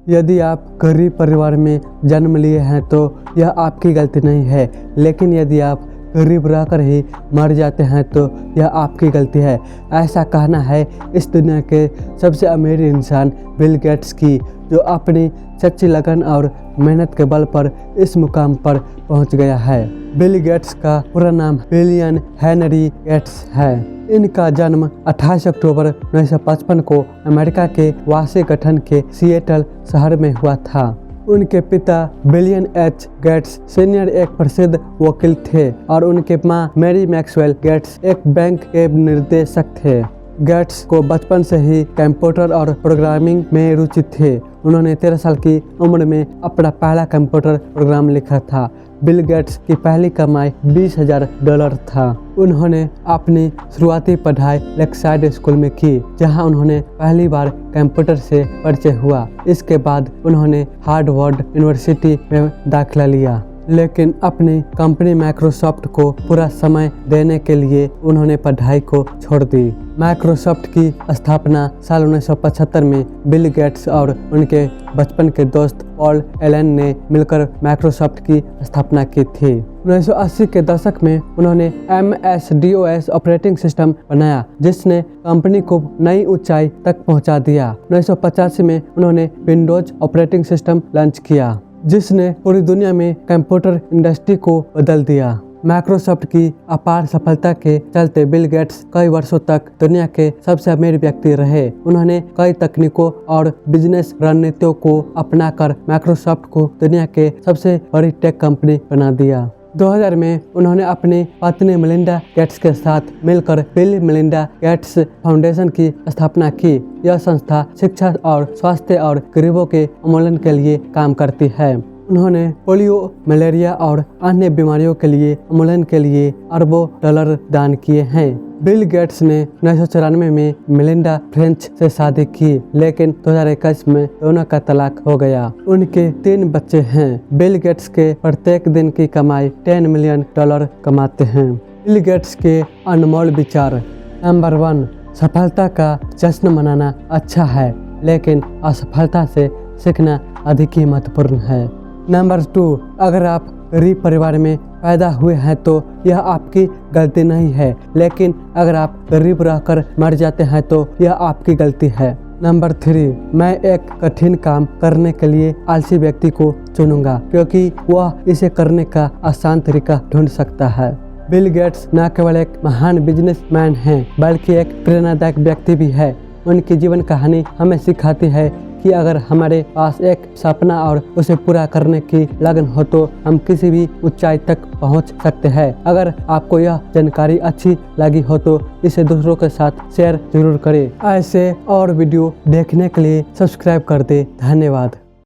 यदि आप गरीब परिवार में जन्म लिए हैं तो यह आपकी गलती नहीं है, लेकिन यदि आप गरीब रहकर ही मर जाते हैं तो यह आपकी गलती है। ऐसा कहना है इस दुनिया के सबसे अमीर इंसान बिल गेट्स की, जो अपनी सच्ची लगन और मेहनत के बल पर इस मुकाम पर पहुंच गया है। बिल गेट्स का पूरा नाम विलियम हेनरी गेट्स है। इनका जन्म 28 अक्टूबर 1955 को अमेरिका के वाशिंगटन के सिएटल शहर में हुआ था। उनके पिता विलियम एच गेट्स सीनियर एक प्रसिद्ध वकील थे और उनके मां मैरी मैक्सवेल गेट्स एक बैंक के निर्देशक थे। गेट्स को बचपन से ही कंप्यूटर और प्रोग्रामिंग में रुचि थे। उन्होंने 13 साल की उम्र में अपना पहला कंप्यूटर प्रोग्राम लिखा था। बिल गेट्स की पहली कमाई $20,000 था। उन्होंने अपनी शुरुआती पढ़ाई लेकसाइड स्कूल में की, जहां उन्होंने पहली बार कंप्यूटर से परिचय हुआ। इसके बाद उन्होंने हार्वर्ड यूनिवर्सिटी में दाखिला लिया, लेकिन अपनी कंपनी माइक्रोसॉफ्ट को पूरा समय देने के लिए उन्होंने पढ़ाई को छोड़ दी। माइक्रोसॉफ्ट की स्थापना साल 1975 में बिल गेट्स और उनके बचपन के दोस्त पॉल एलन ने मिलकर माइक्रोसॉफ्ट की स्थापना की थी। 1980 के दशक में उन्होंने MS-DOS ऑपरेटिंग सिस्टम बनाया, जिसने कंपनी को नई ऊंचाई तक पहुंचा दिया। 1985 में उन्होंने विंडोज ऑपरेटिंग सिस्टम लॉन्च किया, जिसने पूरी दुनिया में कंप्यूटर इंडस्ट्री को बदल दिया। माइक्रोसॉफ्ट की अपार सफलता के चलते बिल गेट्स कई वर्षों तक दुनिया के सबसे अमीर व्यक्ति रहे। उन्होंने कई तकनीकों और बिजनेस रणनीतियों को अपनाकर माइक्रोसॉफ्ट को दुनिया के सबसे बड़ी टेक कंपनी बना दिया। 2000 में उन्होंने अपनी पत्नी मेलिंडा गेट्स के साथ मिलकर बिल मेलिंडा गेट्स फाउंडेशन की स्थापना की। यह संस्था शिक्षा और स्वास्थ्य और गरीबों के उन्मूलन के लिए काम करती है। उन्होंने पोलियो, मलेरिया और अन्य बीमारियों के लिए उन्मूलन के लिए अरबों डॉलर दान किए हैं। बिल गेट्स ने 1994 में मेलिंडा फ्रेंच से शादी की, लेकिन 2021 में दोनों का तलाक हो गया। उनके 3 बच्चे हैं। बिल गेट्स के प्रत्येक दिन की कमाई $10 मिलियन कमाते हैं। बिल गेट्स के अनमोल विचार। नंबर 1, सफलता का जश्न मनाना अच्छा है, लेकिन असफलता से सीखना अधिक ही महत्वपूर्ण है। नंबर 2, अगर आप गरीब परिवार में पैदा हुए हैं तो यह आपकी गलती नहीं है, लेकिन अगर आप गरीब रहकर मर जाते हैं तो यह आपकी गलती है। नंबर 3, मैं एक कठिन काम करने के लिए आलसी व्यक्ति को चुनूंगा, क्योंकि वह इसे करने का आसान तरीका ढूंढ सकता है। बिल गेट्स न केवल एक महान बिजनेसमैन हैं, बल्कि एक प्रेरणादायक व्यक्ति भी है। उनकी जीवन कहानी हमें सिखाती है कि अगर हमारे पास एक सपना और उसे पूरा करने की लगन हो तो हम किसी भी ऊंचाई तक पहुंच सकते हैं। अगर आपको यह जानकारी अच्छी लगी हो तो इसे दूसरों के साथ शेयर जरूर करें। ऐसे और वीडियो देखने के लिए सब्सक्राइब कर दें। धन्यवाद।